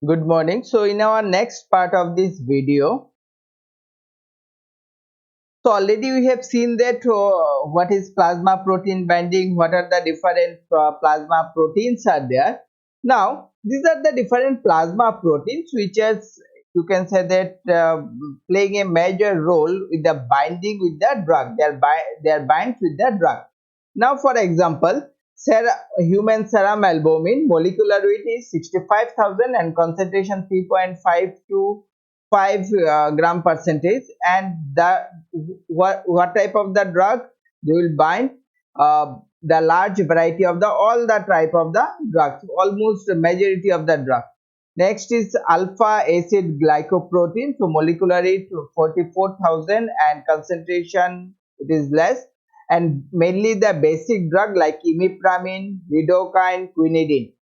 Good morning. So in our next part of this video, so already we have seen that what is plasma protein binding, what are the different plasma proteins are there. Now these are the different plasma proteins which is you can say that playing a major role with the binding with the drug. They are bind with the drug. Now for example, human serum albumin molecular weight is 65,000 and concentration 3.5 to 5 gram percentage, and the what type of the drug they will bind the large variety of the all the type of the drugs, almost the majority of the drug. Next is alpha acid glycoprotein, so molecular weight 44,000 and concentration it is less, and mainly the basic drug like imipramine, lidocaine, quinidine.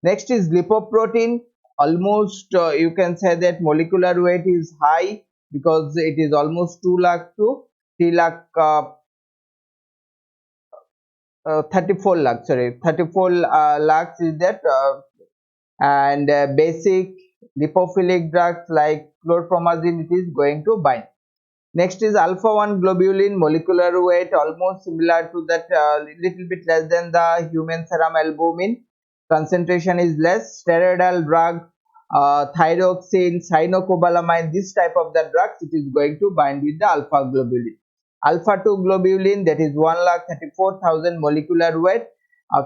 Next is lipoprotein. Almost you can say that molecular weight is high because it is almost 2 lakh to 3 lakh 34 lakh, sorry, 34 lakhs is that, and basic lipophilic drugs like chlorpromazine it is going to bind. Next is alpha 1 globulin, molecular weight almost similar to that, little bit less than the human serum albumin. Concentration is less. Steroidal drug, thyroxine, cyanocobalamin, this type of the drugs it is going to bind with the alpha globulin. Alpha 2 globulin, that is 1,34,000 molecular weight.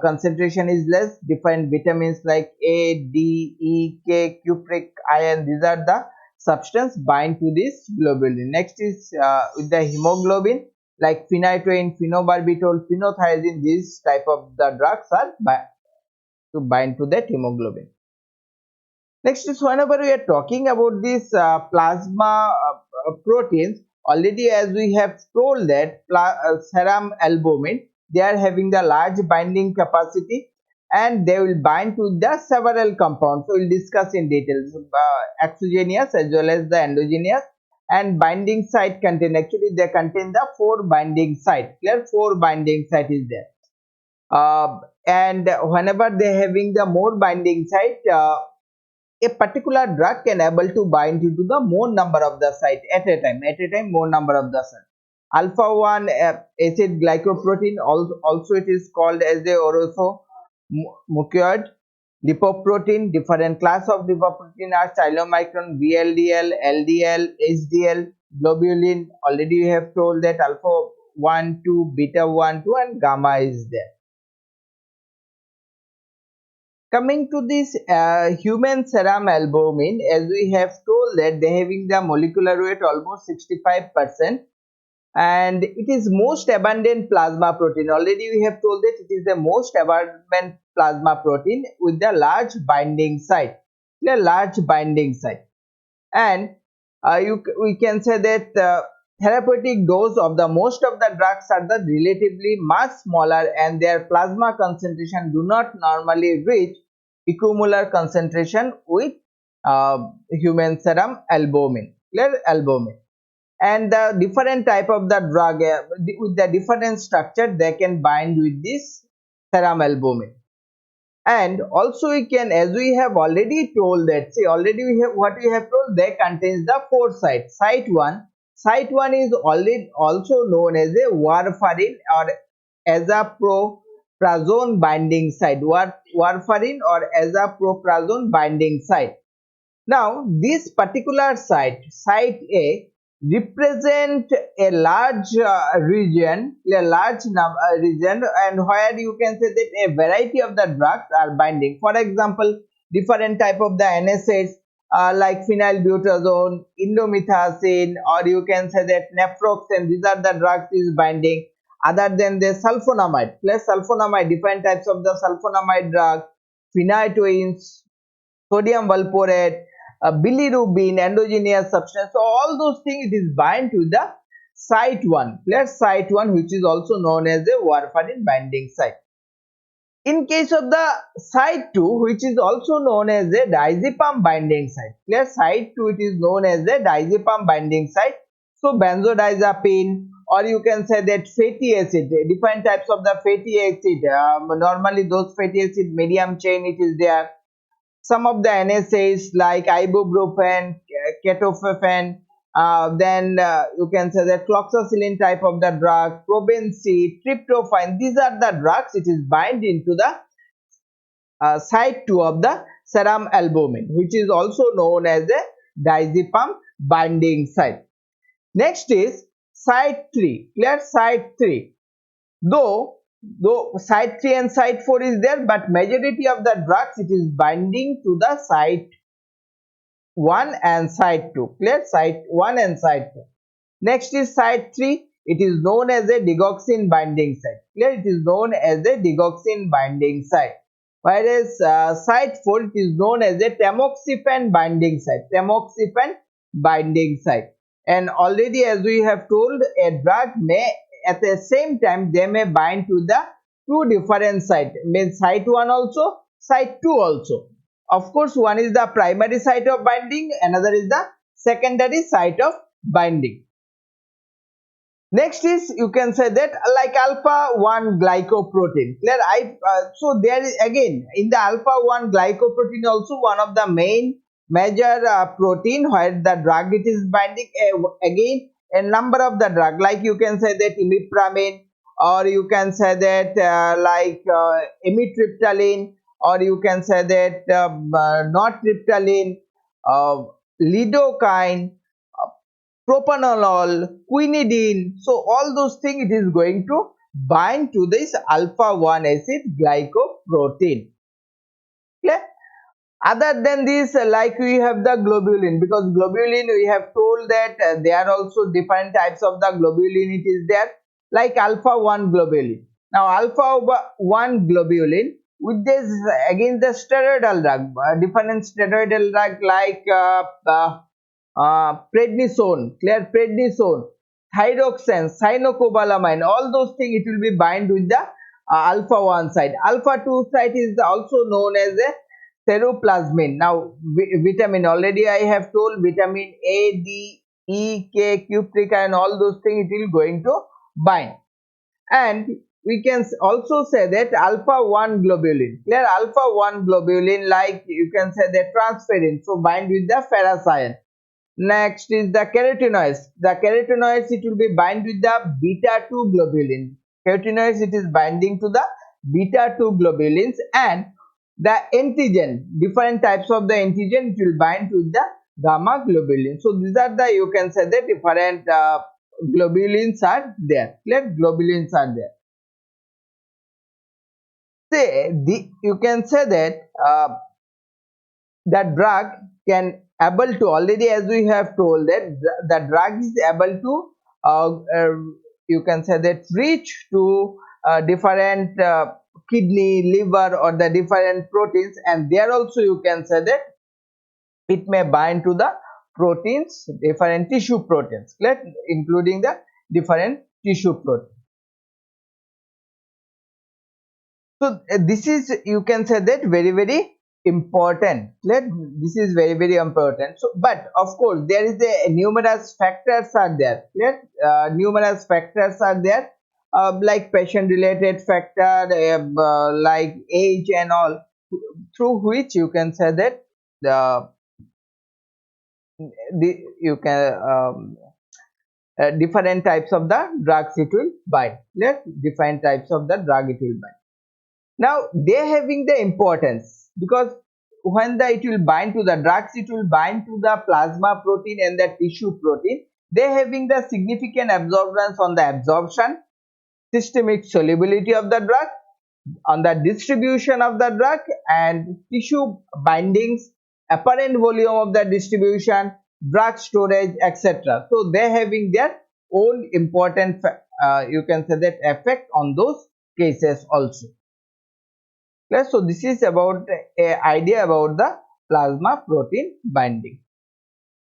Concentration is less. Different vitamins like A, D, E, K, cupric, iron, these are the substance bind to this globulin. Next is with the hemoglobin like phenytoin, phenobarbital, phenothiazine, these type of the drugs are to bind to that hemoglobin. Next is whenever we are talking about this plasma proteins, already as we have told that serum albumin, they are having the large binding capacity and they will bind to the several compounds. So we will discuss in details exogenous as well as the endogenous, and binding site contain, actually they contain the 4 binding site. Clear, 4 binding site is there. And whenever they having the more binding site, a particular drug can able to bind into the more number of the site at a time more number of the site. Alpha 1 acid glycoprotein, also it is called as a mucoid. Lipoprotein, different class of lipoprotein are chylomicron, VLDL, LDL, HDL, globulin. Already you have told that alpha 1, 2, beta 1, 2 and gamma is there. Coming to this human serum albumin, as we have told that they having the molecular weight almost 65%, and it is most abundant plasma protein. Already we have told that it is the most abundant plasma protein with the large binding site, the large binding site. And we can say that therapeutic dose of the most of the drugs are the relatively much smaller, and their plasma concentration do not normally reach equimolar concentration with human serum albumin, clear, albumin. And the different type of the drug with the different structure they can bind with this serum albumin. And also we can, as we have already told that, see, already we have what we have told, they contains the 4 sites. Site 1 is already also known as a warfarin or azaproprazone binding site. Warfarin or azaproprazone binding site. Now this particular site A, represent a large region, and where you can say that a variety of the drugs are binding. For example, different type of the NSAIDs like phenylbutazone, indomethacin, or you can say that naproxen. These are the drugs is binding. Other than the sulfonamide, plus sulfonamide, different types of the sulfonamide drug, phenytoins, sodium valproate, bilirubin, endogenous substance. So all those things it is bind to the site 1, plus site 1, which is also known as a warfarin binding site. In case of the site 2, which is also known as a diazepam binding site, plus site 2 it is known as a diazepam binding site. So benzodiazepine, or you can say that fatty acid, different types of the fatty acid, normally those fatty acid medium chain it is there. some of the NSAIDs like ibuprofen, ketoprofen, then you can say that cloxacillin type of the drug, probenecid, tryptophan. These are the drugs. It is bind into the site 2 of the serum albumin, which is also known as a diazepam binding site. Next is site 3. Clear? Site 3. Though site 3 and site 4 is there, but majority of the drugs it is binding to the site 1 and site 2. Clear? Site 1 and site 2. Next is site 3. It is known as a digoxin binding site. Clear? It is known as a digoxin binding site. Whereas site 4 it is known as a tamoxifen binding site. Tamoxifen binding site. And already, as we have told, a drug may at the same time they may bind to the two different sites, means site 1 also, site 2 also. Of course, one is the primary site of binding, another is the secondary site of binding. Next is, you can say that like alpha 1 glycoprotein. Clear? So there is again in the alpha 1 glycoprotein also one of the major protein where the drug it is binding. Again, a number of the drug, like you can say that imipramine, or you can say that amitriptyline, or you can say that nortriptyline, lidocaine, propanolol, quinidine. So all those things it is going to bind to this alpha 1 acid glycoprotein. Clear? Other than this, like we have the globulin, because globulin we have told that there are also different types of the globulin it is there, like alpha 1 globulin. Now alpha 1 globulin with this again the steroidal drug, different steroidal drug like prednisone, clear, prednisone, thyroxine, cyanocobalamin, all those things it will be bind with the alpha 1 site. Alpha 2 site is also known as a ceroplasmin. Now vitamin, already I have told vitamin A, D, E, K, cupric and all those things it will going to bind. And we can also say that alpha 1 globulin, clear, alpha 1 globulin, like you can say that transferrin, so bind with the ferrocyan. Next is the carotenoids. The carotenoids it will be bind with the beta 2 globulin. Carotenoids it is binding to the beta 2 globulins, and the antigen, different types of the antigen it will bind with the gamma globulin. So these are the, you can say that different globulins are there. Clear? Globulins are there. You can say that the drug can able to, already as we have told that the drug is able to you can say that reach to different kidney, liver or the different proteins, and there also you can say that it may bind to the proteins, different tissue proteins, clear, including the different tissue proteins. So this is, you can say that very important. This is very important. So but of course there is a numerous factors are there. Numerous factors are there, like patient related factor, like age and all, through which you can say that you can different types of the drugs it will bind. Different types of the drug it will bind. Now they having the importance, because when it will bind to the drugs, it will bind to the plasma protein and the tissue protein. They having the significant absorbance on the absorption, systemic solubility of the drug, on the distribution of the drug, and tissue bindings, apparent volume of the distribution, drug storage, etc. So they having their own important you can say that effect on those cases also. So this is about a idea about the plasma protein binding.